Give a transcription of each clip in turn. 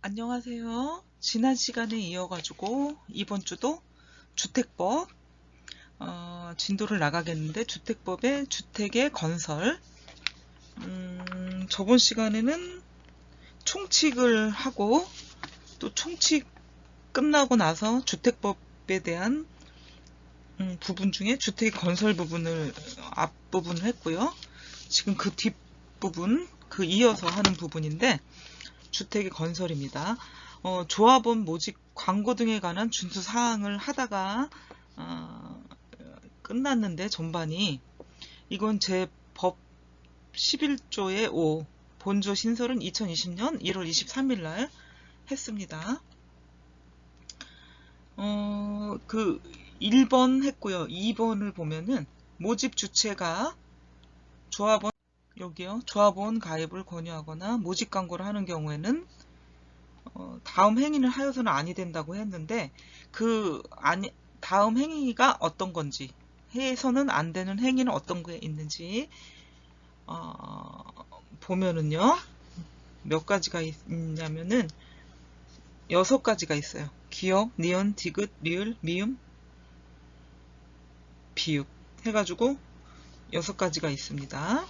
안녕하세요. 지난 시간에 이어가지고 이번 주도 주택법 진도를 나가겠는데, 주택법의 주택의 건설, 저번 시간에는 총칙을 하고, 또 총칙 끝나고 나서 주택법에 대한 부분 중에 주택 건설 부분을 앞부분을 했고요. 지금 그 뒷부분, 그 이어서 하는 부분인데, 주택의 건설입니다. 조합원 모집 광고 등에 관한 준수 사항을 하다가 끝났는데, 전반이 이건 제 법 11조의 5 본조 신설은 2020년 1월 23일 날 했습니다. 그 1번 했고요. 2번을 보면은 모집 주체가 조합원, 여기요, 조합원 가입을 권유하거나 모집 광고를 하는 경우에는 다음 행위를 하여서는 아니 된다고 했는데, 다음 행위가 어떤 건지, 해서는 안 되는 행위는 어떤 게 있는지 보면은요, 몇 가지가 있냐면은 6가지가 있어요. 기역, 니은, 디귿, 리을, 미음, 비읍 해가지고 6가지가 있습니다.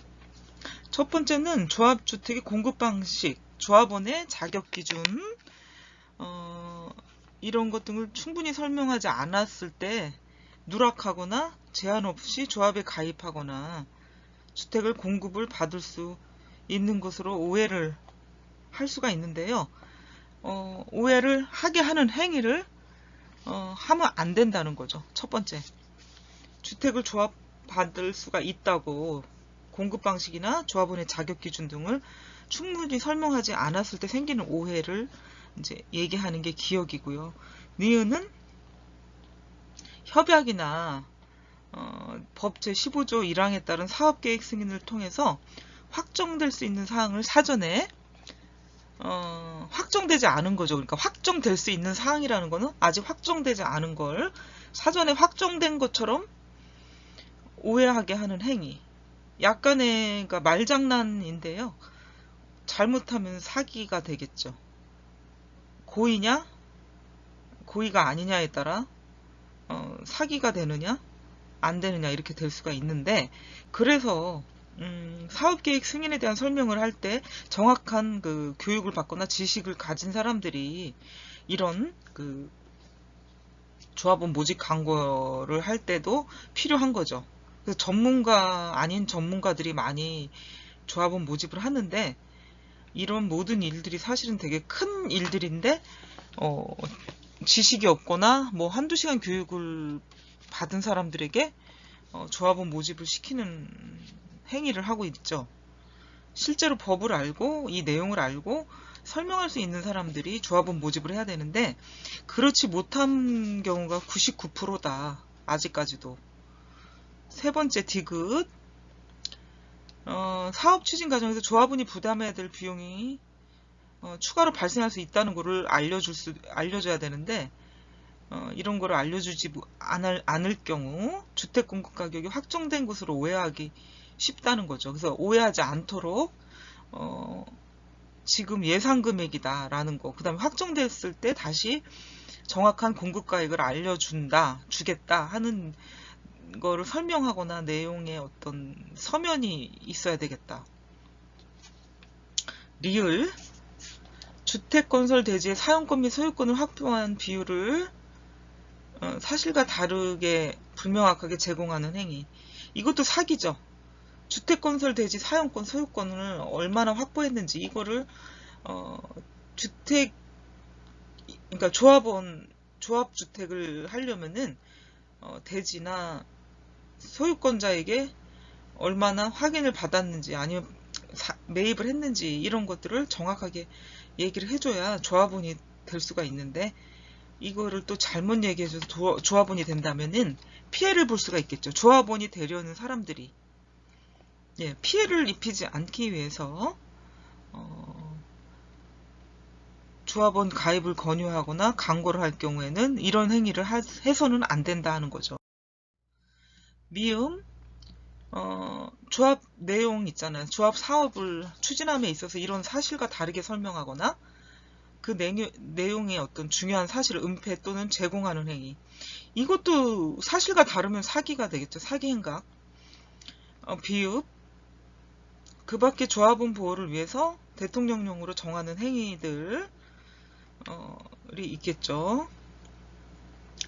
첫 번째는 조합주택의 공급 방식, 조합원의 자격 기준, 이런 것 등을 충분히 설명하지 않았을 때 누락하거나 제한 없이 조합에 가입하거나 주택을 공급을 받을 수 있는 것으로 오해를 할 수가 있는데요. 오해를 하게 하는 행위를 하면 안 된다는 거죠. 첫 번째, 주택을 조합받을 수가 있다고 공급 방식이나 조합원의 자격 기준 등을 충분히 설명하지 않았을 때 생기는 오해를 이제 얘기하는 게 기역이고요. 니은은 협약이나 법 제15조 1항에 따른 사업계획 승인을 통해서 확정될 수 있는 사항을 사전에 확정되지 않은 거죠. 그러니까 확정될 수 있는 사항이라는 거는 아직 확정되지 않은 걸 사전에 확정된 것처럼 오해하게 하는 행위. 약간의, 그러니까 말장난인데요. 잘못하면 사기가 되겠죠. 고의냐, 고의가 아니냐에 따라 사기가 되느냐, 안 되느냐, 이렇게 될 수가 있는데, 그래서 사업계획 승인에 대한 설명을 할 때 정확한 그 교육을 받거나 지식을 가진 사람들이 이런 그 조합원 모집 광고를 할 때도 필요한 거죠. 그래서 전문가 아닌 전문가들이 많이 조합원 모집을 하는데, 이런 모든 일들이 사실은 되게 큰 일들인데 지식이 없거나 뭐 한두 시간 교육을 받은 사람들에게 조합원 모집을 시키는 행위를 하고 있죠. 실제로 법을 알고 이 내용을 알고 설명할 수 있는 사람들이 조합원 모집을 해야 되는데, 그렇지 못한 경우가 99%다. 아직까지도. 세 번째, 디귿. 사업 추진 과정에서 조합원이 부담해야 될 비용이 추가로 발생할 수 있다는 것을 알려줘야 되는데, 이런 거를 알려주지 않을 경우 주택 공급 가격이 확정된 것으로 오해하기 쉽다는 거죠. 그래서 오해하지 않도록 지금 예상 금액이다 라는 거, 그 다음에 확정됐을 때 다시 정확한 공급 가액을 주겠다 하는 거를 설명하거나 내용에 어떤 서면이 있어야 되겠다. 리을, 주택 건설 대지의 사용권 및 소유권을 확보한 비율을 사실과 다르게 불명확하게 제공하는 행위. 이것도 사기죠. 주택 건설 대지 사용권, 소유권을 얼마나 확보했는지, 이거를 그러니까 조합주택을 하려면은 대지나 소유권자에게 얼마나 확인을 받았는지, 아니면 매입을 했는지, 이런 것들을 정확하게 얘기를 해줘야 조합원이 될 수가 있는데, 이거를 또 잘못 얘기해줘서 조합원이 된다면은 피해를 볼 수가 있겠죠. 조합원이 되려는 사람들이 피해를 입히지 않기 위해서 조합원 가입을 권유하거나 광고를 할 경우에는 이런 행위를 해서는 안 된다 하는 거죠. 미음, 조합 내용 있잖아요. 조합 사업을 추진함에 있어서 이런 사실과 다르게 설명하거나 그 내용의 어떤 중요한 사실을 은폐 또는 제공하는 행위. 이것도 사실과 다르면 사기가 되겠죠. 사기 행각. 비읍. 그 밖에 조합원 보호를 위해서 대통령령으로 정하는 행위들이 있겠죠.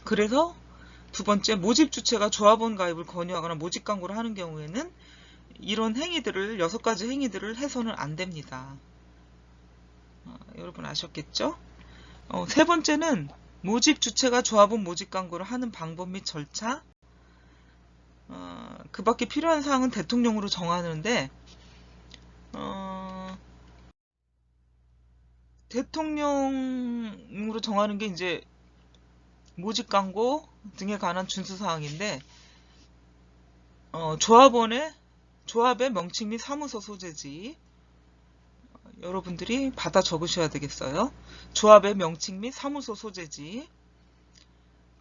그래서 두 번째, 모집 주체가 조합원 가입을 권유하거나 모집 광고를 하는 경우에는 이런 행위들을 6가지 행위들을 해서는 안 됩니다. 여러분 아셨겠죠? 세 번째는 모집 주체가 조합원 모집 광고를 하는 방법 및 절차. 그 밖에 필요한 사항은 대통령으로 정하는데 대통령으로 정하는 게 이제 모집 광고 등에 관한 준수 사항인데 조합의 명칭 및 사무소 소재지. 여러분들이 받아 적으셔야 되겠어요. 조합의 명칭 및 사무소 소재지.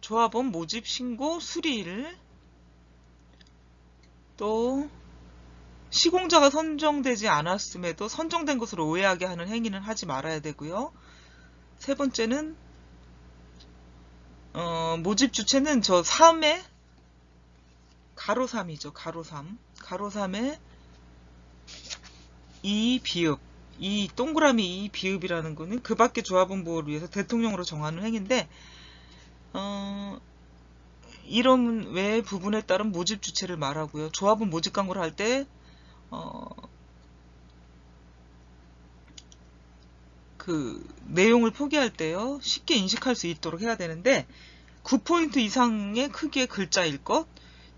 조합원 모집 신고 수리일. 또 시공자가 선정되지 않았음에도 선정된 것으로 오해하게 하는 행위는 하지 말아야 되고요. 세 번째는 모집 주체는 저 3에 가로 3이죠. 가로 3. 가로 3에 이 비읍. 이 동그라미 이 비읍이라는 거는 그 밖에 조합원 보호를 위해서 대통령으로 정하는 행위인데 이런 외의 부분에 따른 모집 주체를 말하고요. 조합원 모집 광고를 할 때 그 내용을 표기할 때요. 쉽게 인식할 수 있도록 해야 되는데 9포인트 이상의 크기의 글자일 것,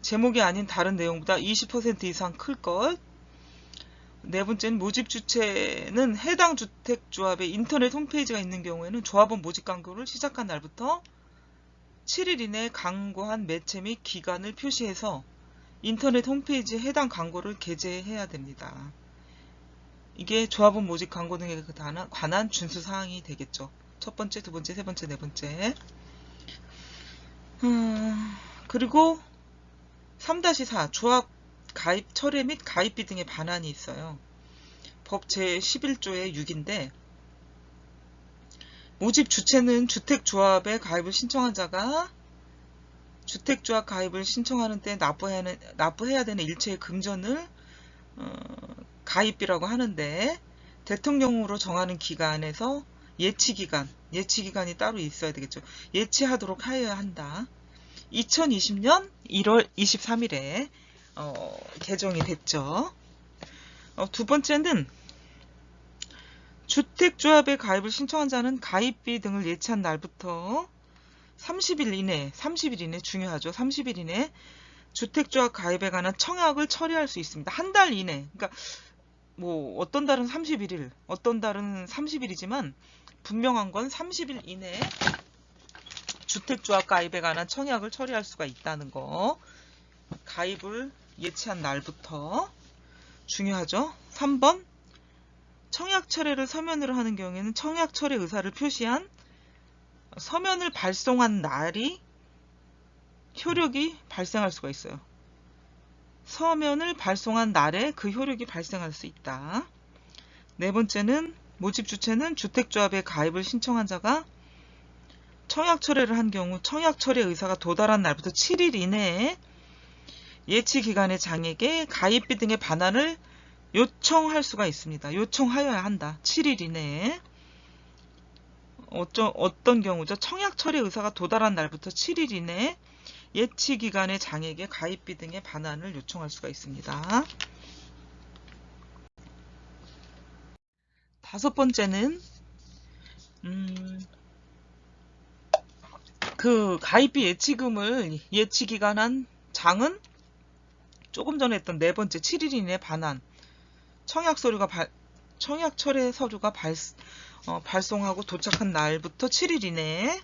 제목이 아닌 다른 내용보다 20% 이상 클 것. 네 번째는 모집 주체는 해당 주택조합의 인터넷 홈페이지가 있는 경우에는 조합원 모집 광고를 시작한 날부터 7일 이내에 광고한 매체 및 기간을 표시해서 인터넷 홈페이지에 해당 광고를 게재해야 됩니다. 이게 조합원 모집 광고 등에 관한 준수사항이 되겠죠. 첫 번째, 두 번째, 세 번째, 네 번째. 그리고 3-4 조합 가입 철회 및 가입비 등의 반환이 있어요. 법 제11조의 6인데 모집 주체는 주택조합에 가입을 신청한 자가 주택조합 가입을 신청하는 때 납부해야 되는 일체의 금전을 가입비라고 하는데 대통령으로 정하는 기간에서 예치기간이 따로 있어야 되겠죠. 예치하도록 하여야 한다. 2020년 1월 23일에 개정이 됐죠. 두 번째는 주택조합에 가입을 신청한 자는 가입비 등을 예치한 날부터 30일 이내 중요하죠. 30일 이내 주택조합 가입에 관한 청약을 처리할 수 있습니다. 한 달 이내. 그러니까 뭐 어떤 달은 31일, 어떤 달은 30일이지만 분명한 건 30일 이내에 주택조합 가입에 관한 청약을 처리할 수가 있다는 거. 가입을 예치한 날부터 중요하죠. 3번 청약 철회를 서면으로 하는 경우에는 청약 철회 의사를 표시한 서면을 발송한 날이 효력이 발생할 수가 있어요. 서면을 발송한 날에 그 효력이 발생할 수 있다. 네 번째는 모집 주체는 주택조합에 가입을 신청한 자가 청약 철회를 한 경우 청약 철회 의사가 도달한 날부터 7일 이내에 예치 기간의 장에게 가입비 등의 반환을 요청할 수가 있습니다. 요청하여야 한다. 7일 이내에. 어떤 경우죠? 청약 철회 의사가 도달한 날부터 7일 이내에 예치 기간의 장에게 가입비 등의 반환을 요청할 수가 있습니다. 다섯 번째는 그 가입비 예치금을 예치 기간한 장은 조금 전에 했던 네 번째 7일 이내 반환. 청약 철회 서류가 발송하고 도착한 날부터 7일 이내에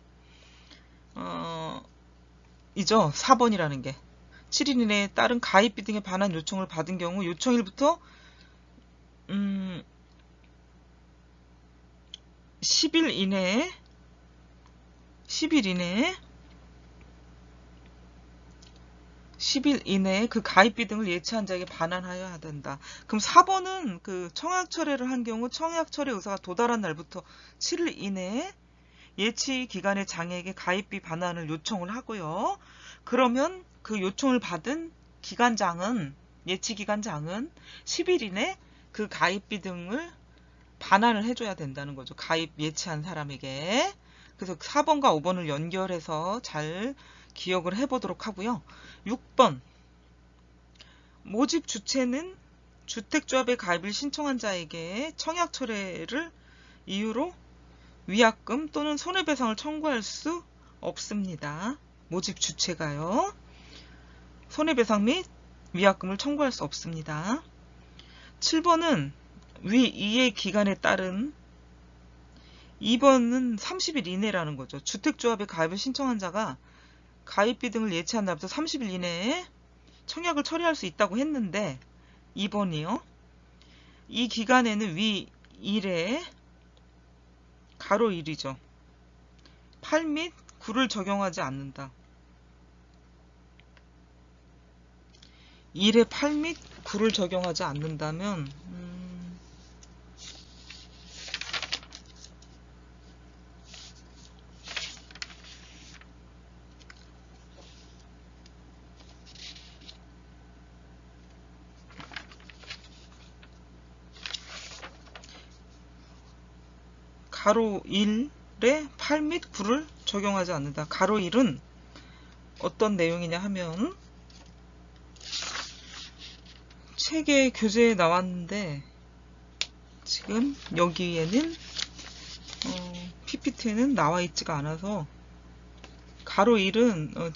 이죠. 4번이라는 게 7일 이내에 따른 가입비 등의 반환 요청을 받은 경우 요청일부터 10일 이내에 10일 10일 이내에 그 가입비 등을 예치한 자에게 반환하여야 된다. 그럼 4번은 그 청약 철회를 한 경우 청약 철회 의사가 도달한 날부터 7일 이내에 예치 기간의 장애에게 가입비 반환을 요청을 하고요. 그러면 그 요청을 받은 기간장은 예치 기간장은 10일 이내 그 가입비 등을 반환을 해줘야 된다는 거죠. 가입 예치한 사람에게. 그래서 4번과 5번을 연결해서 잘 기억을 해보도록 하고요. 6번 모집 주체는 주택조합의 가입을 신청한 자에게 청약 철회를 이유로 위약금 또는 손해배상을 청구할 수 없습니다. 모집 주체가요. 손해배상 및 위약금을 청구할 수 없습니다. 7번은 위 2의 기간에 따른 2번은 30일 이내라는 거죠. 주택조합에 가입을 신청한 자가 가입비 등을 예치한 날부터 30일 이내에 청약을 처리할 수 있다고 했는데 2번이요. 이 기간에는 위 1에 가로 1이죠. 8 및 9를 적용하지 않는다. 1에 8 및 9를 적용하지 않는다면 가로 1에 8 및 9를 적용하지 않는다. 가로 1은 어떤 내용이냐 하면 책에 교재에 나왔는데 지금 여기에는 PPT에는 나와 있지가 않아서 가로 1은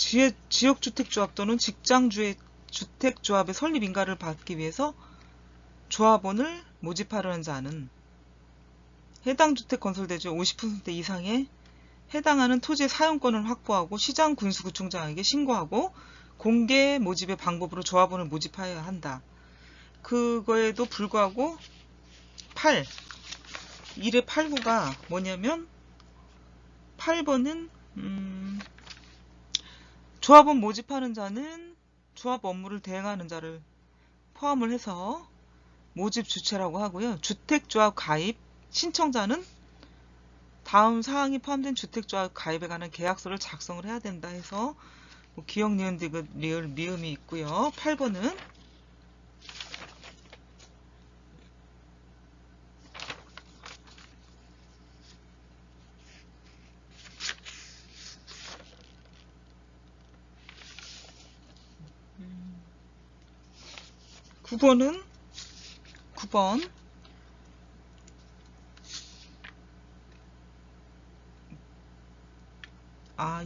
지역주택조합 또는 직장주택조합의 설립 인가를 받기 위해서 조합원을 모집하려는 자는 해당 주택 건설대지의 50% 이상의 해당하는 토지의 사용권을 확보하고 시장 군수구청장에게 신고하고 공개 모집의 방법으로 조합원을 모집하여야 한다. 그거에도 불구하고 8, 1의 8, 9가 뭐냐면 8번은 조합원 모집하는 자는 조합 업무를 대행하는 자를 포함을 해서 모집 주체라고 하고요. 주택조합 가입 신청자는 다음 사항이 포함된 주택조합 가입에 관한 계약서를 작성을 해야 된다 해서 뭐 기역, 니은, 디귿, 리을, 미음이 있고요. 8번은 (9번은) 9번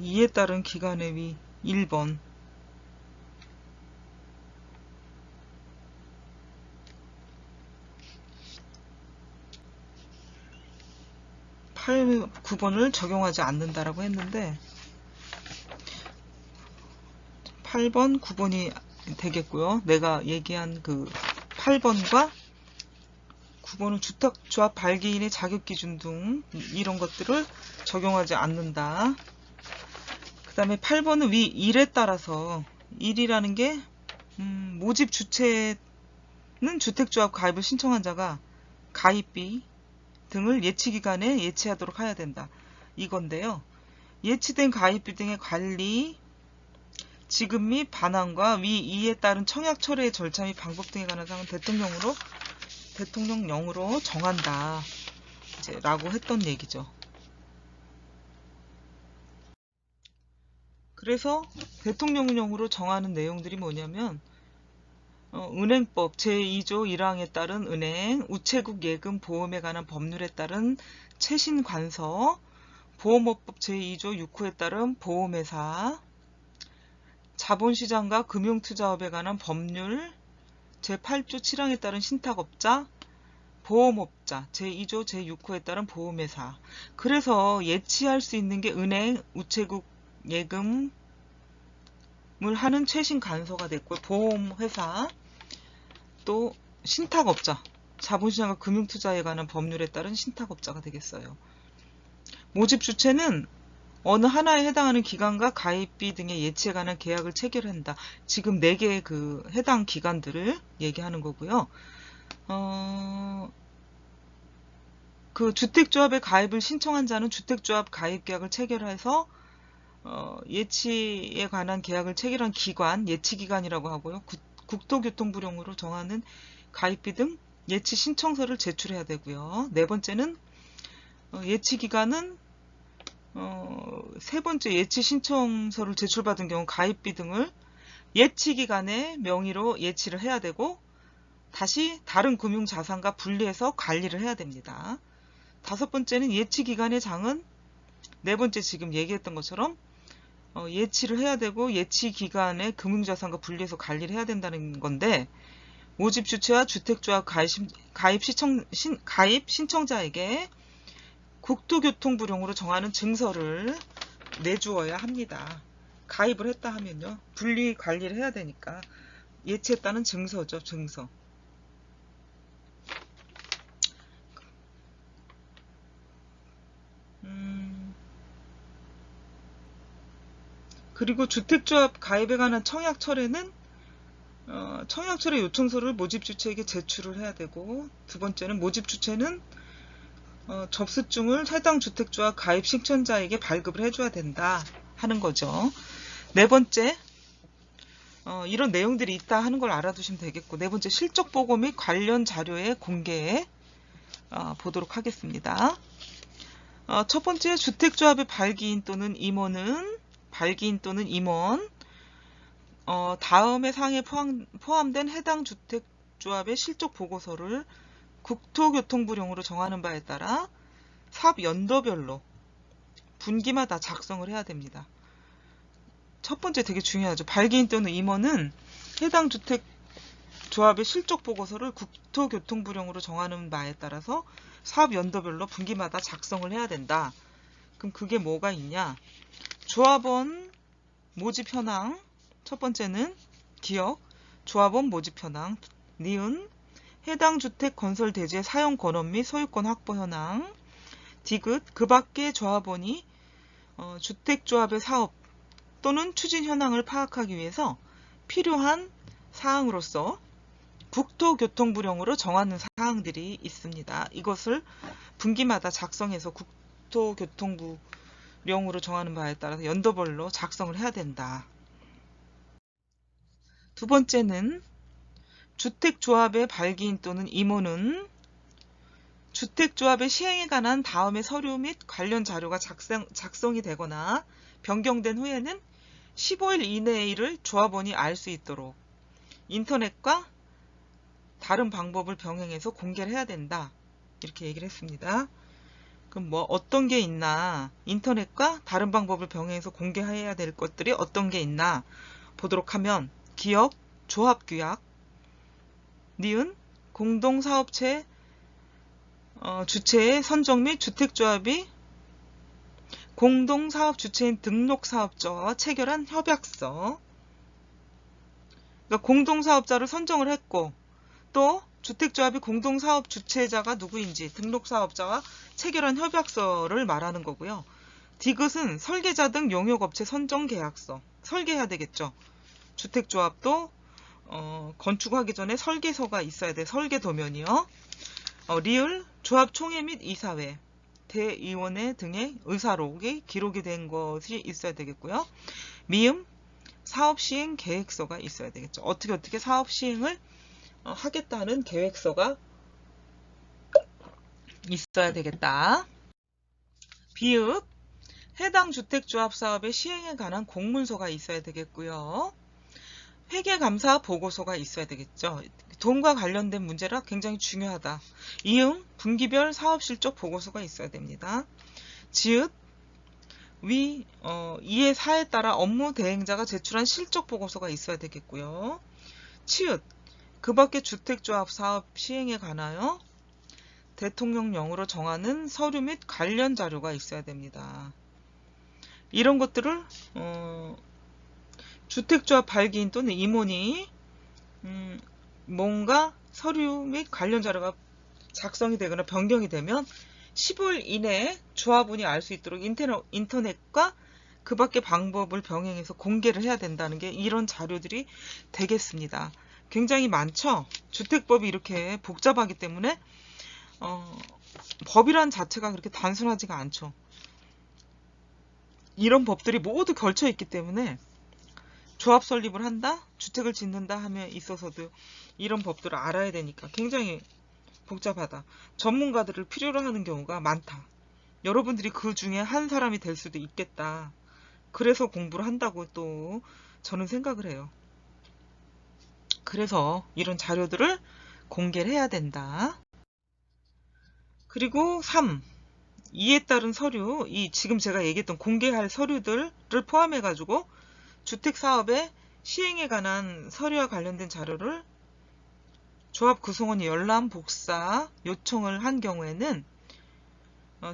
이에 따른 기간의 위 1번 8, 9번을 적용하지 않는다라고 했는데 8번, 9번이 되겠고요. 내가 얘기한 그 8번과 9번은 주택조합 발기인의 자격기준 등 이런 것들을 적용하지 않는다. 그 다음에 8번은 위 1에 따라서 1이라는 게 모집 주체는 주택조합 가입을 신청한 자가 가입비 등을 예치기간에 예치하도록 해야 된다. 이건데요. 예치된 가입비 등의 관리, 지급 및 반환과 위 2에 따른 청약 철회의 절차 및 방법 등에 관한 사항은 대통령령으로 정한다. 라고 했던 얘기죠. 그래서 대통령령으로 정하는 내용들이 뭐냐면 은행법 제2조 1항에 따른 은행, 우체국 예금 보험에 관한 법률에 따른 최신 관서, 보험업법 제2조 6호에 따른 보험회사, 자본시장과 금융투자업에 관한 법률 제8조 7항에 따른 신탁업자, 보험업자 제2조 제6호에 따른 보험회사. 그래서 예치할 수 있는 게 은행, 우체국 예금을 하는 최신 간서가 됐고, 보험회사, 또 신탁업자, 자본시장과 금융투자에 관한 법률에 따른 신탁업자가 되겠어요. 모집 주체는 어느 하나에 해당하는 기간과 가입비 등의 예치에 관한 계약을 체결한다. 지금 4개의 그 해당 기간들을 얘기하는 거고요. 그 주택조합에 가입을 신청한 자는 주택조합 가입계약을 체결해서 예치에 관한 계약을 체결한 기관, 예치기간이라고 하고요. 국토교통부령으로 정하는 가입비 등 예치 신청서를 제출해야 되고요. 4번째는 예치기간은 세 번째 예치 신청서를 제출받은 경우 가입비 등을 예치기간의 명의로 예치를 해야 되고 다시 다른 금융자산과 분리해서 관리를 해야 됩니다. 5번째는 예치기간의 장은 4번째 지금 얘기했던 것처럼 예치를 해야 되고 예치기간의 금융자산과 분리해서 관리를 해야 된다는 건데 모집 주체와 주택조합 가입 신청자에게 국토교통부령으로 정하는 증서를 내주어야 합니다. 가입을 했다 하면요. 분리 관리를 해야 되니까 예치했다는 증서죠. 증서. 그리고 주택조합 가입에 관한 청약철에는 청약철의 요청서를 모집주체에게 제출을 해야 되고 2번째는 모집주체는 접수증을 해당 주택조합 가입 신청자에게 발급을 해줘야 된다 하는 거죠. 4번째 이런 내용들이 있다 하는 걸 알아두시면 되겠고 4번째 실적보고 및 관련 자료의 공개에 보도록 하겠습니다. 첫 번째 주택조합의 발기인 또는 임원은 다음의 사항에 포함된 해당 주택조합의 실적보고서를 국토교통부령으로 정하는 바에 따라 사업 연도별로 분기마다 작성을 해야 됩니다. 첫 번째 되게 중요하죠. 발기인 또는 임원은 해당 주택조합의 실적보고서를 국토교통부령으로 정하는 바에 따라서 사업 연도별로 분기마다 작성을 해야 된다. 그럼 그게 뭐가 있냐? 조합원 모집 현황, 첫 번째는 기억, 조합원 모집 현황, 니은, 해당 주택 건설 대지의 사용 권원 및 소유권 확보 현황, 디귿, 그 밖의 조합원이 주택조합의 사업 또는 추진 현황을 파악하기 위해서 필요한 사항으로서 국토교통부령으로 정하는 사항들이 있습니다. 이것을 분기마다 작성해서 국토교통부령으로 정하는 바에 따라서 연도별로 작성을 해야 된다. 2번째는 주택조합의 발기인 또는 임원은 주택조합의 시행에 관한 다음의 서류 및 관련 자료가 작성이 되거나 변경된 후에는 15일 이내의 일을 조합원이 알 수 있도록 인터넷과 다른 방법을 병행해서 공개를 해야 된다. 이렇게 얘기를 했습니다. 그럼 뭐 어떤 게 있나? 인터넷과 다른 방법을 병행해서 공개해야 될 것들이 어떤 게 있나? 보도록 하면 기업, 조합규약, 니은, 공동사업체 주체의 선정 및 주택조합이 공동사업 주체인 등록사업자와 체결한 협약서. 그러니까 공동사업자를 선정을 했고 또 주택조합이 공동사업 주체자가 누구인지 등록사업자와 체결한 협약서를 말하는 거고요. 디귿은 설계자 등 용역업체 선정계약서. 설계해야 되겠죠. 주택조합도 건축하기 전에 설계서가 있어야 돼. 설계도면이요. 리을, 조합총회 및 이사회, 대의원회 등의 의사록이 기록이 된 것이 있어야 되겠고요. 미음, 사업시행 계획서가 있어야 되겠죠. 어떻게 사업 시행을 하겠다는 계획서가 있어야 되겠다. 비읍, 해당 주택조합 사업의 시행에 관한 공문서가 있어야 되겠고요. 회계감사 보고서가 있어야 되겠죠. 돈과 관련된 문제라 굉장히 중요하다. 이응, 분기별 사업실적 보고서가 있어야 됩니다. 지읒, 이의 사에 따라 업무 대행자가 제출한 실적 보고서가 있어야 되겠고요. 치읓, 그 밖의 주택조합 사업 시행에 관하여 대통령령으로 정하는 서류 및 관련 자료가 있어야 됩니다. 이런 것들을 주택조합 발기인 또는 임원이 뭔가 서류 및 관련 자료가 작성이 되거나 변경이 되면 15일 이내에 조합원이 알 수 있도록 인터넷과 그 밖의 방법을 병행해서 공개를 해야 된다는 게 이런 자료들이 되겠습니다. 굉장히 많죠? 주택법이 이렇게 복잡하기 때문에 법이란 자체가 그렇게 단순하지가 않죠. 이런 법들이 모두 걸쳐 있기 때문에 조합 설립을 한다, 주택을 짓는다 함에 있어서도 이런 법들을 알아야 되니까 굉장히 복잡하다. 전문가들을 필요로 하는 경우가 많다. 여러분들이 그 중에 한 사람이 될 수도 있겠다. 그래서 공부를 한다고 또 저는 생각을 해요. 그래서 이런 자료들을 공개를 해야 된다. 그리고 3. 이에 따른 서류, 지금 제가 얘기했던 공개할 서류들을 포함해가지고 주택사업의 시행에 관한 서류와 관련된 자료를 조합 구성원이 열람, 복사, 요청을 한 경우에는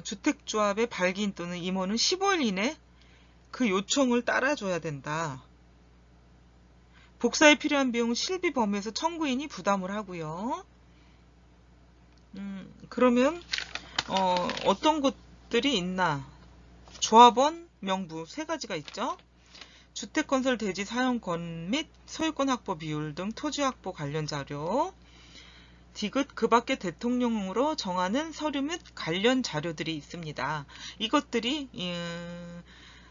주택조합의 발기인 또는 임원은 15일 이내 그 요청을 따라줘야 된다. 복사에 필요한 비용은 실비 범위에서 청구인이 부담을 하고요. 그러면 어떤 것들이 있나? 조합원 명부 3가지가 있죠. 주택건설 대지 사용권 및 소유권 확보 비율 등 토지 확보 관련 자료, 디귿 그 밖의 대통령으로 정하는 서류 및 관련 자료들이 있습니다. 이것들이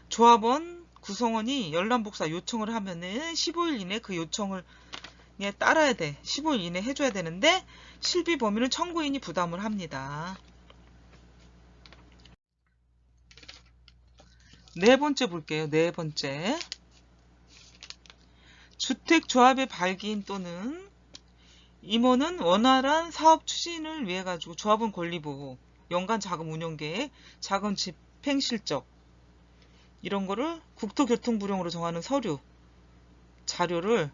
조합원 구성원이 열람복사 요청을 하면은 15일 이내 그 요청을 따라야 돼. 15일 이내 해줘야 되는데 실비 범위는 청구인이 부담을 합니다. 4번째 볼게요. 4번째. 주택조합의 발기인 또는 임원은 원활한 사업 추진을 위해 가지고 조합원 권리보호, 연간 자금 운영계획, 자금 집행 실적 이런 거를 국토교통부령으로 정하는 서류, 자료를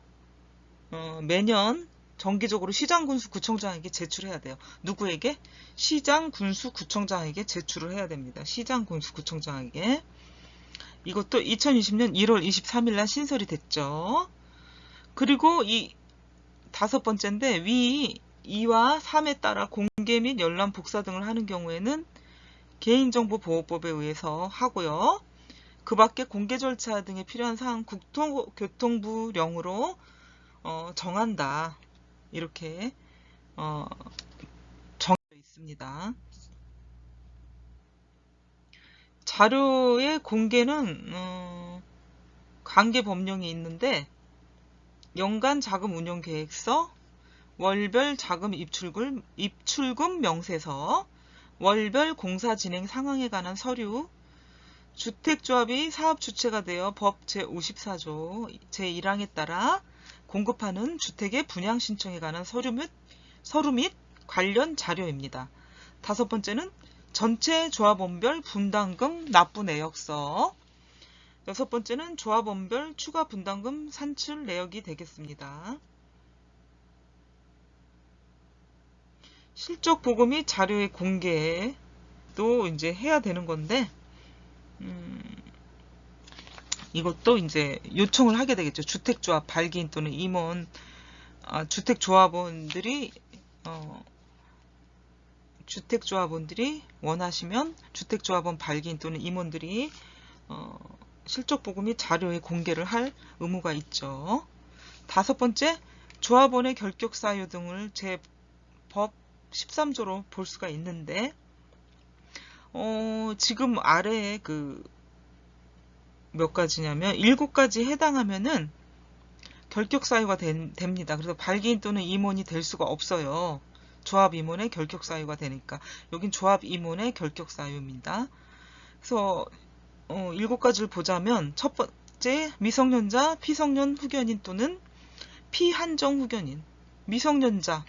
매년 정기적으로 시장군수구청장에게 제출해야 돼요. 누구에게? 시장군수구청장에게 제출을 해야 됩니다. 시장군수구청장에게. 이것도 2020년 1월 23일 날 신설이 됐죠. 그리고 이 5번째인데 위 2와 3에 따라 공개 및 열람 복사 등을 하는 경우에는 개인정보보호법에 의해서 하고요. 그 밖에 공개 절차 등에 필요한 사항 국토교통부령으로 정한다. 이렇게 정해져 있습니다. 자료의 공개는 관계 법령이 있는데 연간 자금 운용 계획서, 월별 자금 입출금 명세서, 월별 공사 진행 상황에 관한 서류, 주택조합이 사업 주체가 되어 법 제54조 제1항에 따라 공급하는 주택의 분양 신청에 관한 서류 및 관련 자료입니다. 5번째는 전체 조합원별 분담금 납부 내역서, 6번째는 조합원별 추가 분담금 산출 내역이 되겠습니다. 실적 보고 및 자료의 공개도 이제 해야 되는 건데, 이것도 이제 요청을 하게 되겠죠. 주택조합 발기인 또는 임원, 주택조합원들이 원하시면 주택조합원 발기인 또는 임원들이 실적 보고 및 자료의 공개를 할 의무가 있죠. 5번째, 조합원의 결격 사유 등을 제 법 13조로 볼 수가 있는데, 지금 아래에 몇 가지냐면 7가지 해당하면은 결격 사유가 됩니다. 그래서 발기인 또는 임원이 될 수가 없어요. 조합 임원의 결격 사유가 되니까. 여긴 조합 임원의 결격 사유입니다. 그래서 7가지를 보자면, 첫 번째, 미성년자, 피성년 후견인 또는 피한정 후견인. 미성년자,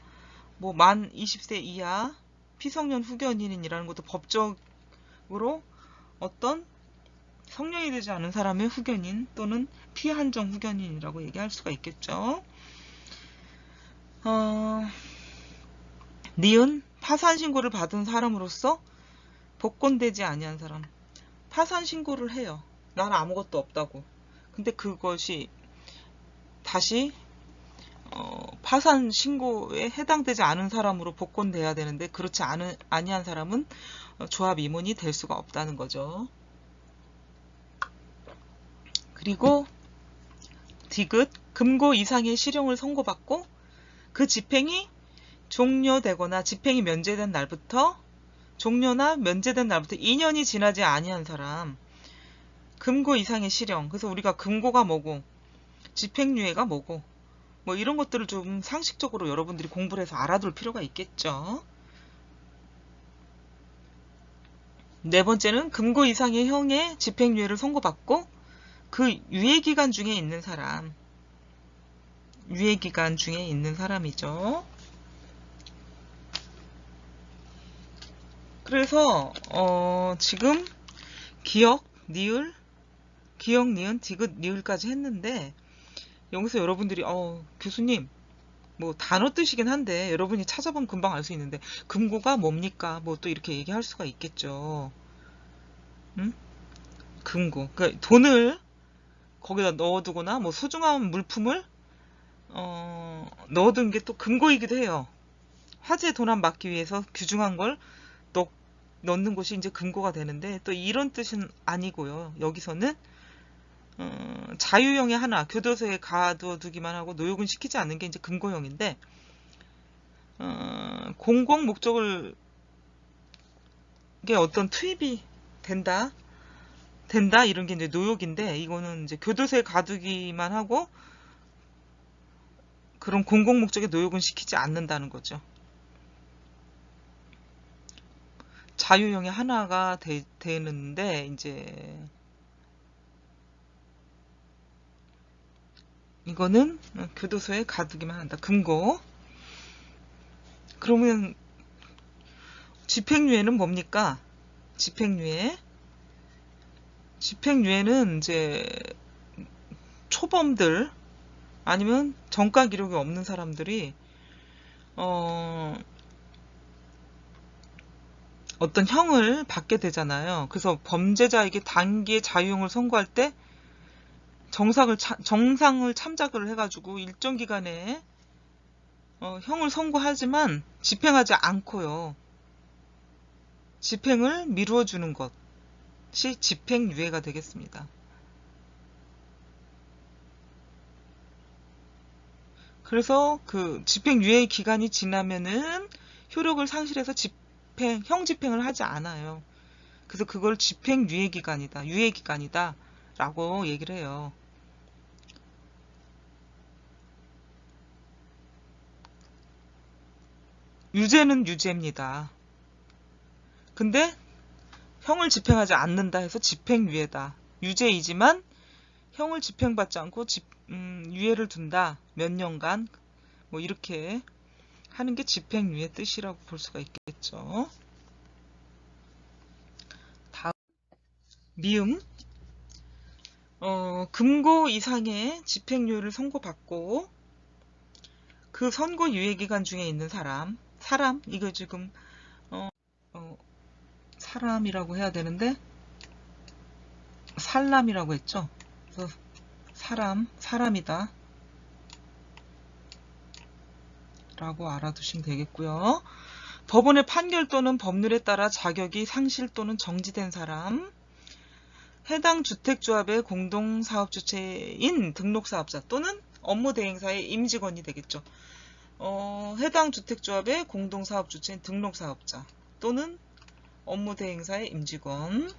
만 20세 이하 피성년 후견인이라는 것도 법적으로 어떤 성년이 되지 않은 사람의 후견인 또는 피한정 후견인이라고 얘기할 수가 있겠죠. 니은, 파산 신고를 받은 사람으로서 복권되지 아니한 사람. 파산 신고를 해요. 나는 아무것도 없다고. 근데 그것이 다시 파산 신고에 해당되지 않은 사람으로 복권돼야 되는데, 그렇지 아니한 사람은 조합 임원이 될 수가 없다는 거죠. 그리고 디귿, 금고 이상의 실형을 선고받고 그 집행이 종료되거나 집행이 면제된 날부터 종료나 면제된 날부터 2년이 지나지 아니한 사람, 금고 이상의 실형. 그래서 우리가 금고가 뭐고 집행유예가 뭐고 뭐 이런 것들을 좀 상식적으로 여러분들이 공부를 해서 알아둘 필요가 있겠죠. 네 번째는 금고 이상의 형의 집행유예를 선고받고 그 유예기간 중에 있는 사람, 유예기간 중에 있는 사람이죠. 그래서 지금 기억, 니을, 디귿, 니을까지 했는데 여기서 여러분들이 교수님 뭐 단어 뜻이긴 한데 여러분이 찾아보면 금방 알 수 있는데 금고가 뭡니까? 뭐 또 이렇게 얘기할 수가 있겠죠. 응? 금고. 그러니까 돈을 거기다 넣어두거나 뭐 소중한 물품을 넣어둔 게 또 금고이기도 해요. 화재 도난 막기 위해서 귀중한 걸 넣는 곳이 이제 금고가 되는데 또 이런 뜻은 아니고요. 여기서는 자유형의 하나, 교도소에 가둬두기만 하고 노역은 시키지 않는 게 이제 금고형인데 공공 목적을 이게 어떤 투입이 된다 이런 게 이제 노역인데 이거는 이제 교도소에 가두기만 하고 그런 공공 목적의 노역은 시키지 않는다는 거죠. 자유형의 하나가 되는데 이제 이거는 교도소에 가두기만 한다. 금고. 그러면 집행유예는 뭡니까? 집행유예는 이제 초범들 아니면 전과 기록이 없는 사람들이 어떤 형을 받게 되잖아요. 그래서 범죄자에게 단기의 자유형을 선고할 때 정상을 참작을 해가지고 일정 기간에 형을 선고하지만 집행하지 않고요. 집행을 미루어 주는 것이 집행유예가 되겠습니다. 그래서 그 집행유예 기간이 지나면은 효력을 상실해서 형 집행을 하지 않아요. 그래서 그걸 집행유예기간이다, 유예기간이다 라고 얘기를 해요. 유죄는 유죄입니다. 근데 형을 집행하지 않는다 해서 집행유예다. 유죄이지만 형을 집행받지 않고 유예를 둔다. 몇 년간 뭐 이렇게 하는 게 집행유예 뜻이라고 볼 수가 있겠죠. 다음 미음. 금고 이상의 집행유예를 선고받고 그 선고 유예기간 중에 있는 사람 이거 지금 사람이라고 해야 되는데 살람이라고 했죠. 그래서 사람이다 라고 알아두시면 되겠고요. 법원의 판결 또는 법률에 따라 자격이 상실 또는 정지된 사람, 해당 주택조합의 공동사업주체인 등록사업자 또는 업무대행사의 임직원이 되겠죠. 해당 주택조합의 공동사업주체인 등록사업자 또는 업무대행사의 임직원.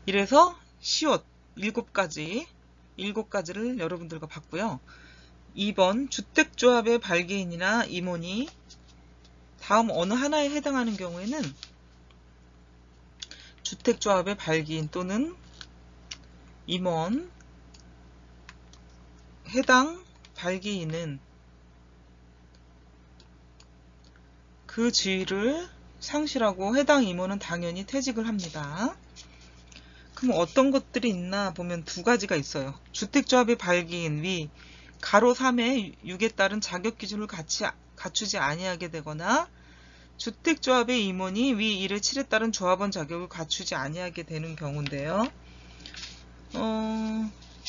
이래서 시옷 7가지를 여러분들과 봤고요. 2번 주택조합의 발기인이나 임원이 다음 어느 하나에 해당하는 경우에는 주택조합의 발기인 또는 임원, 해당 발기인은 그 지위를 상실하고 해당 임원은 당연히 퇴직을 합니다. 그럼 어떤 것들이 있나 보면 2가지가 있어요. 주택조합의 발기인 위 가로 3의 6에 따른 자격기준을 갖추지 아니하게 되거나 주택조합의 임원이 위 1의 7에 따른 조합원 자격을 갖추지 아니하게 되는 경우인데요.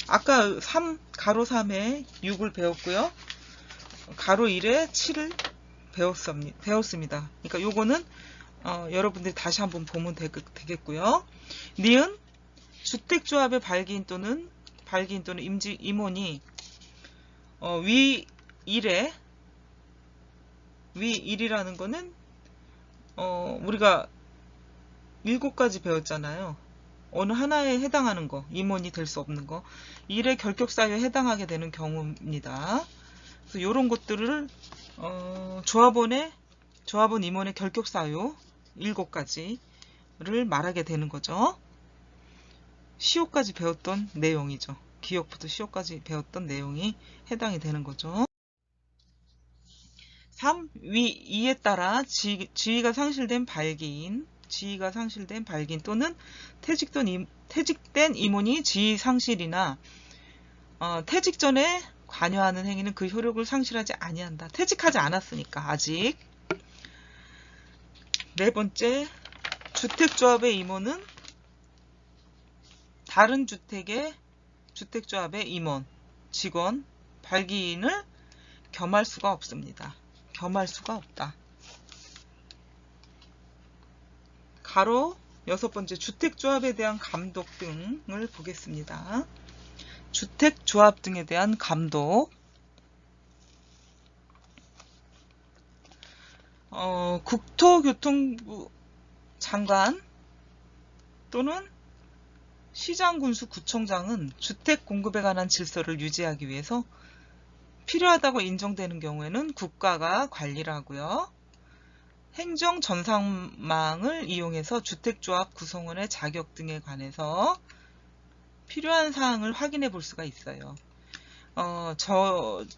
아까 가로 3에 6을 배웠고요. 가로 1에 7을 배웠습니다. 그러니까 요거는 여러분들이 다시 한번 보면 되겠고요. 니은 주택조합의 발기인 또는 임원이 위 1이라는 거는 우리가 7가지 배웠잖아요. 어느 하나에 해당하는 거, 임원이 될 수 없는 거, 1의 결격사유에 해당하게 되는 경우입니다. 그래서 이런 것들을 조합원 임원의 결격사유 7가지를 말하게 되는 거죠. 시효까지 배웠던 내용이죠. 기억부터 시효까지 배웠던 내용이 해당이 되는 거죠. 3. 위 2에 따라 지위가 상실된 발기인 또는 퇴직된 임원이 지위 상실이나 퇴직 전에 관여하는 행위는 그 효력을 상실하지 아니한다. 퇴직하지 않았으니까 아직. 4번째, 주택조합의 임원은 다른 주택조합의 임원, 직원, 발기인을 겸할 수가 없습니다. 겸할 수가 없다. 가로 6번째, 주택조합에 대한 감독 등을 보겠습니다. 주택조합 등에 대한 감독. 국토교통부 장관 또는 시장군수구청장은 주택 공급에 관한 질서를 유지하기 위해서 필요하다고 인정되는 경우에는 국가가 관리를 하고요. 행정 전산망을 이용해서 주택조합 구성원의 자격 등에 관해서 필요한 사항을 확인해 볼 수가 있어요.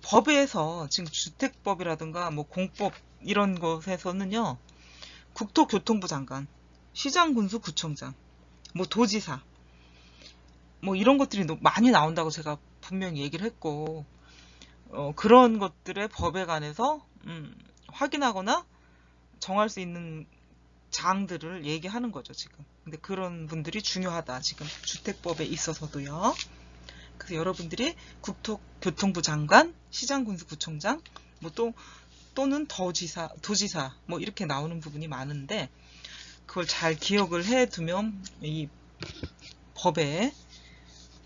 법에서 지금 주택법이라든가 뭐 공법 이런 것에서는요, 국토교통부 장관, 시장군수구청장, 뭐 도지사, 뭐 이런 것들이 많이 나온다고 제가 분명히 얘기를 했고, 그런 것들의 법에 관해서 확인하거나 정할 수 있는 장들을 얘기하는 거죠, 지금. 근데 그런 분들이 중요하다, 지금 주택법에 있어서도요. 그래서 여러분들이 국토교통부 장관, 시장군수구청장, 뭐 또는 도지사 뭐 이렇게 나오는 부분이 많은데, 그걸 잘 기억을 해두면 이 법에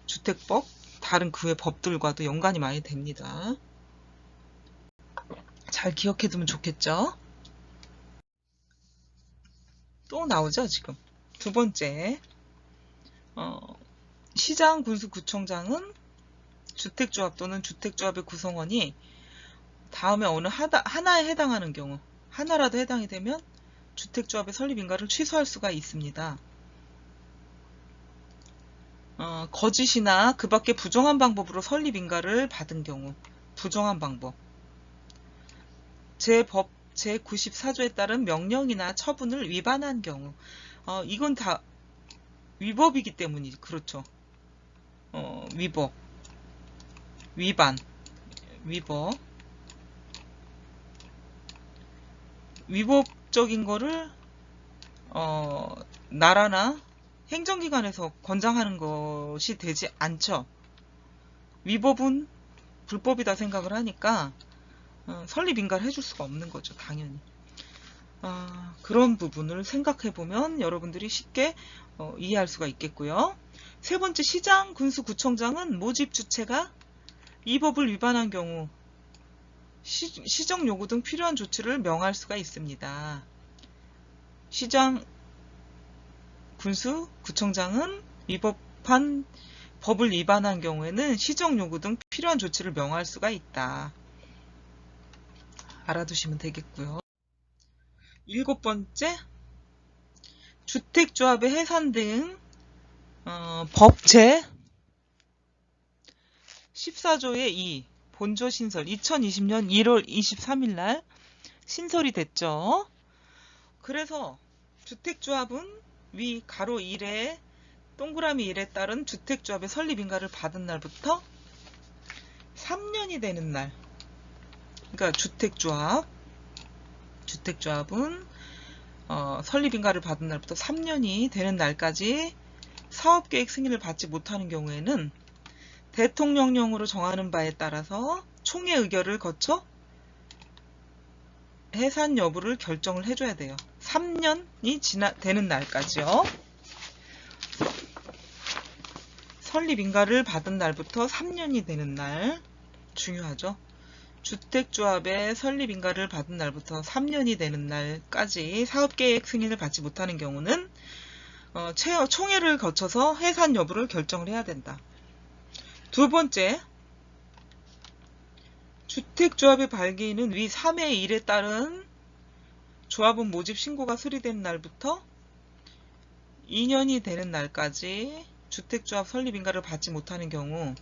주택법, 다른 그 외 법들과도 연관이 많이 됩니다. 잘 기억해두면 좋겠죠? 또 나오죠, 지금. 2번째, 시장군수구청장은 주택조합 또는 주택조합의 구성원이 다음에 어느 하나에 해당하는 경우, 하나라도 해당이 되면 주택조합의 설립인가를 취소할 수가 있습니다. 거짓이나 그 밖에 부정한 방법으로 설립인가를 받은 경우, 부정한 방법. 제 94조에 따른 명령이나 처분을 위반한 경우, 이건 다 위법이기 때문이지, 그렇죠. 위법적인 거를 나라나 행정기관에서 권장하는 것이 되지 않죠. 위법은 불법이다 생각을 하니까 설립인가를 해줄 수가 없는 거죠, 당연히. 그런 부분을 생각해보면 여러분들이 쉽게 이해할 수가 있겠고요. 3번째, 시장군수구청장은 모집 주체가 이 법을 위반한 경우 시정요구 등 필요한 조치를 명할 수가 있습니다. 시장군수구청장은 법을 위반한 경우에는 시정요구 등 필요한 조치를 명할 수가 있다. 알아두시면 되겠고요. 7번째, 주택조합의 해산 등 법 제 14조의 2 본조 신설 2020년 1월 23일 날 신설이 됐죠. 그래서 주택조합은 위 가로 1에 동그라미 1에 따른 주택조합의 설립인가를 받은 날부터 3년이 되는 날, 그러니까 주택조합은 설립인가를 받은 날부터 3년이 되는 날까지 사업계획 승인을 받지 못하는 경우에는 대통령령으로 정하는 바에 따라서 총회 의결을 거쳐 해산 여부를 결정을 해줘야 돼요. 3년이 되는 날까지요. 설립인가를 받은 날부터 3년이 되는 날, 중요하죠. 주택조합의 설립인가를 받은 날부터 3년이 되는 날까지 사업계획 승인을 받지 못하는 경우는 총회를 거쳐서 해산 여부를 결정을 해야 된다. 두 번째, 주택조합의 발기인은 위 3의 1에 따른 조합원 모집 신고가 수리된 날부터 2년이 되는 날까지 주택조합 설립인가를 받지 못하는 경우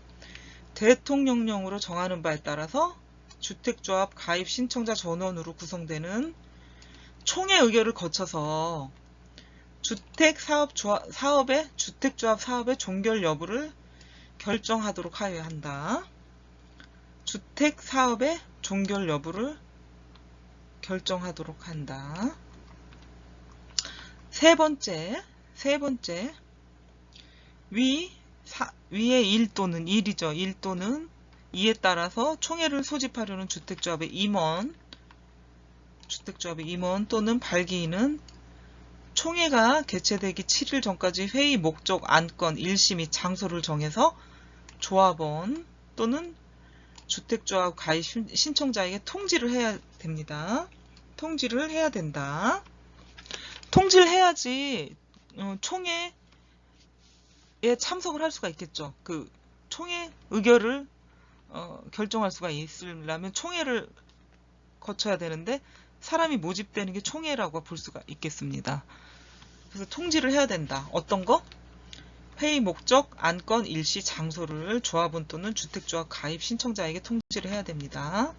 대통령령으로 정하는 바에 따라서 주택조합 가입 신청자 전원으로 구성되는 총회 의결을 거쳐서 주택조합 사업의 종결 여부를 결정하도록 하여야 한다. 주택사업의 종결 여부를 결정하도록 한다. 세 번째, 위의 1 또는 1이죠. 1 또는 2에 따라서 총회를 소집하려는 주택조합의 임원 또는 발기인은 총회가 개최되기 7일 전까지 회의 목적, 안건, 일시 및 장소를 정해서 조합원 또는 주택조합 가입 신청자에게 통지를 해야 됩니다. 통지를 해야 된다. 통지를 해야지 총회에 참석을 할 수가 있겠죠. 그 총회 의결을 결정할 수가 있으려면 총회를 거쳐야 되는데 사람이 모집되는 게 총회라고 볼 수가 있겠습니다. 그래서 통지를 해야 된다. 어떤 거? 회의 목적, 안건, 일시, 장소를 조합원 또는 주택조합 가입 신청자에게 통지를 해야 됩니다.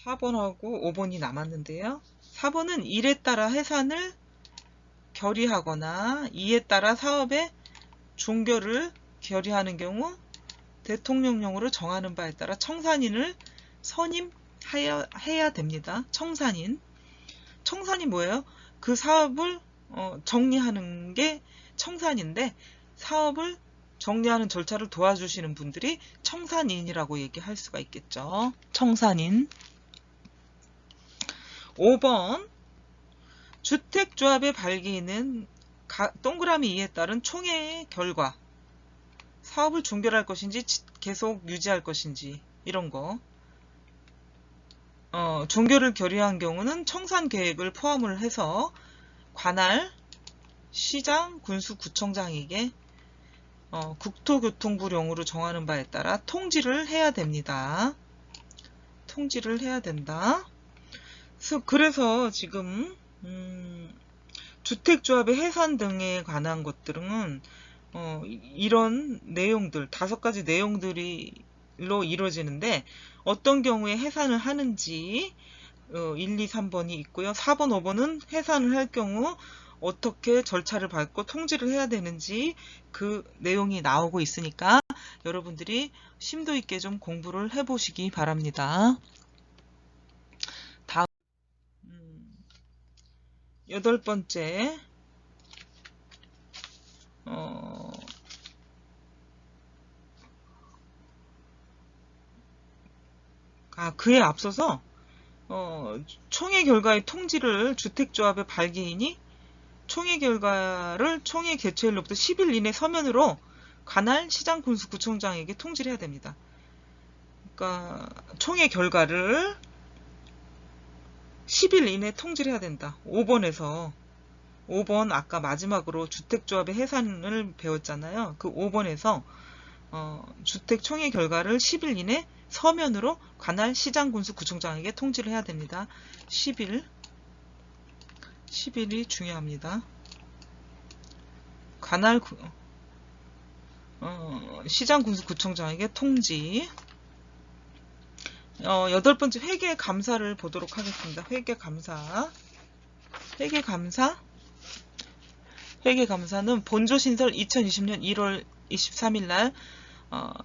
4번하고 5번이 남았는데요. 4번은 1에 따라 해산을 결의하거나 2에 따라 사업의 종결을 결의하는 경우 대통령령으로 정하는 바에 따라 청산인을 선임해야 됩니다. 청산인 뭐예요? 그 사업을 정리하는 게 청산인데 사업을 정리하는 절차를 도와주시는 분들이 청산인이라고 얘기할 수가 있겠죠. 청산인. 5번 주택조합의 발기인은 동그라미 2에 따른 총회의 결과 사업을 종결할 것인지 계속 유지할 것인지 이런 거 종결을 결의한 경우는 청산계획을 포함을 해서 관할, 시장, 군수, 구청장에게 국토교통부령으로 정하는 바에 따라 통지를 해야 됩니다. 통지를 해야 된다. 그래서 지금 주택조합의 해산 등에 관한 것들은 이런 내용들, 5가지 내용들로 이루어지는데 어떤 경우에 해산을 하는지 1, 2, 3번이 있고요. 4번, 5번은 해산을 할 경우 어떻게 절차를 밟고 통지를 해야 되는지 그 내용이 나오고 있으니까 여러분들이 심도 있게 좀 공부를 해보시기 바랍니다. 다음 8번째 그에 앞서서 총회 결과의 통지를 주택조합의 발기인이 총회 결과를 총회 개최일로부터 10일 이내 서면으로 관할, 시장, 군수, 구청장에게 통지를 해야 됩니다. 그러니까 총회 결과를 10일 이내 통지를 해야 된다. 5번 아까 마지막으로 주택조합의 해산을 배웠잖아요. 그 5번에서 주택총회 결과를 10일 이내 서면으로 관할, 시장, 군수, 구청장에게 통지를 해야 됩니다. 10일이 중요합니다. 관할, 시장, 군수, 구청장에게 통지. 8번째 회계감사를 보도록 하겠습니다. 회계감사는 본조신설 2020년 1월 23일 날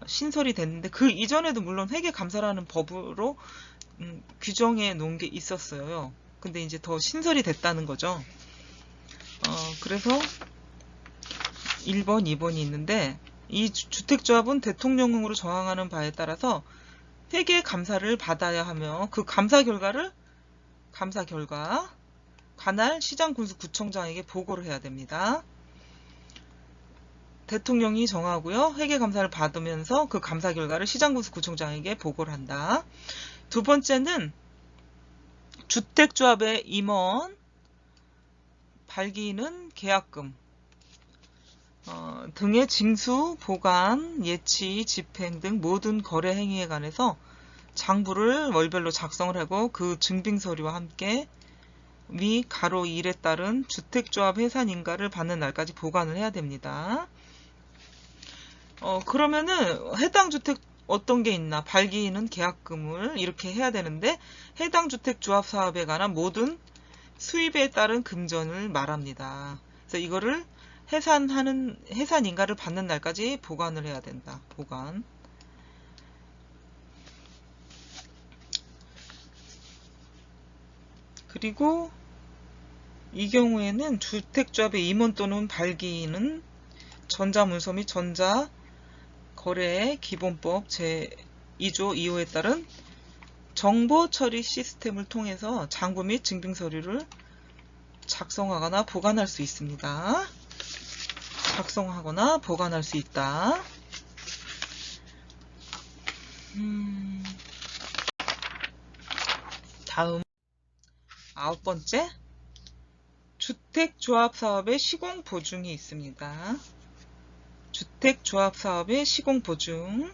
신설이 됐는데 그 이전에도 물론 회계감사라는 법으로 규정해 놓은 게 있었어요. 근데 이제 더 신설이 됐다는 거죠. 그래서 1번, 2번이 있는데 이 주택조합은 대통령령으로 정하는 바에 따라서 회계감사를 받아야 하며 그 감사 결과 관할 시장군수구청장에게 보고를 해야 됩니다. 대통령이 정하고요. 회계감사를 받으면서 그 감사 결과를 시장군수구청장에게 보고를 한다. 두 번째는 주택조합의 임원, 발기인은 계약금 등의 징수, 보관, 예치, 집행 등 모든 거래 행위에 관해서 장부를 월별로 작성을 하고 그 증빙서류와 함께 위 가로 1에 따른 주택조합 해산인가를 받는 날까지 보관을 해야 됩니다. 그러면은 해당 주택 어떤 게 있나? 발기인은 계약금을 이렇게 해야 되는데 해당 주택 조합 사업에 관한 모든 수입에 따른 금전을 말합니다. 그래서 이거를 해산 인가를 받는 날까지 보관을 해야 된다. 보관. 그리고 이 경우에는 주택조합의 임원 또는 발기인은 전자문서 및 전자거래 기본법 제2조 2호에 따른 정보처리 시스템을 통해서 장부 및 증빙서류를 작성하거나 보관할 수 있습니다. 작성하거나 보관할 수 있다. 다음 9번째, 주택조합사업의 시공보증이 있습니다. 주택조합사업의 시공보증.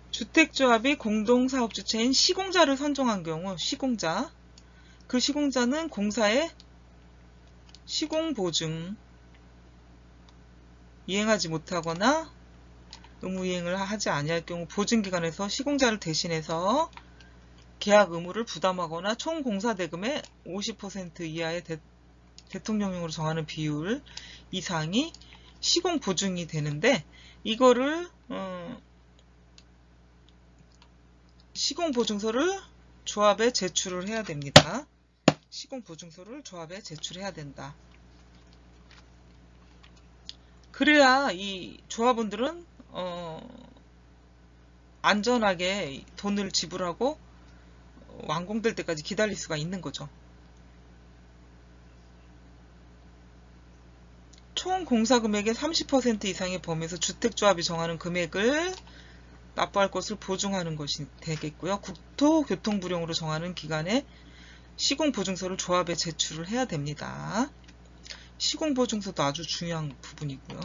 주택조합이 공동사업주체인 시공자를 선정한 경우 시공자, 그 시공자는 공사의 시공보증 이행하지 못하거나 의무 이행을 하지 아니할 경우 보증기관에서 시공자를 대신해서 계약 의무를 부담하거나 총 공사 대금의 50% 이하의 대통령령으로 정하는 비율 이상이 시공보증이 되는데 이거를 시공보증서를 조합에 제출을 해야 됩니다. 시공보증서를 조합에 제출해야 된다. 그래야 이 조합원들은 안전하게 돈을 지불하고 완공될 때까지 기다릴 수가 있는 거죠. 총 공사금액의 30% 이상의 범위에서 주택조합이 정하는 금액을 납부할 것을 보증하는 것이 되겠고요. 국토교통부령으로 정하는 기간에 시공보증서를 조합에 제출을 해야 됩니다. 시공보증서도 아주 중요한 부분이고요.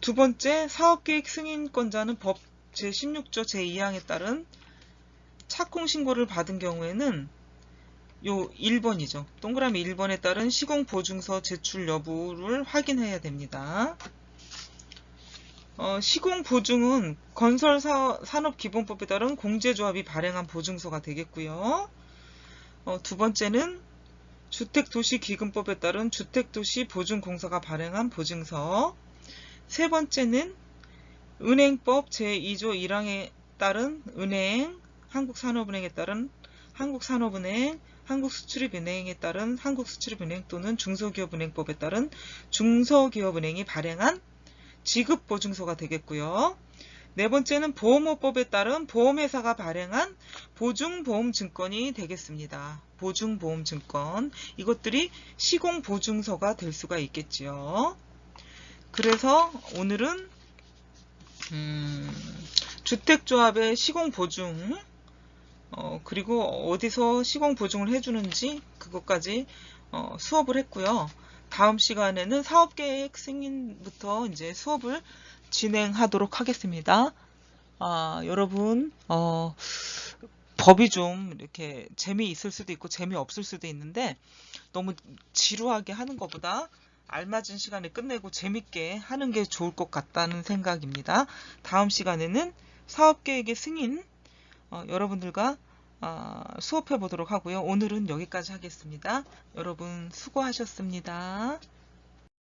두 번째, 사업계획 승인권자는 법 제16조 제2항에 따른 착공신고를 받은 경우에는 요 1번이죠. 동그라미 1번에 따른 시공보증서 제출 여부를 확인해야 됩니다. 시공보증은 건설산업기본법에 따른 공제조합이 발행한 보증서가 되겠고요. 두 번째는 주택도시기금법에 따른 주택도시보증공사가 발행한 보증서. 세 번째는 은행법 제2조 1항에 따른 은행, 한국산업은행에 따른 한국산업은행, 한국수출입은행에 따른 한국수출입은행 또는 중소기업은행법에 따른 중소기업은행이 발행한 지급보증서가 되겠고요. 네 번째는 보험업법에 따른 보험회사가 발행한 보증보험증권이 되겠습니다. 보증보험증권. 이것들이 시공보증서가 될 수가 있겠지요. 그래서 오늘은 주택조합의 시공보증 그리고 어디서 시공보증을 해주는지 그것까지 수업을 했고요. 다음 시간에는 사업계획 승인부터 이제 수업을 진행하도록 하겠습니다. 여러분 법이 좀 이렇게 재미있을 수도 있고 재미없을 수도 있는데 너무 지루하게 하는 것보다 알맞은 시간에 끝내고 재밌게 하는 게 좋을 것 같다는 생각입니다. 다음 시간에는 사업계획의 승인 여러분들과 수업해 보도록 하고요. 오늘은 여기까지 하겠습니다. 여러분 수고하셨습니다.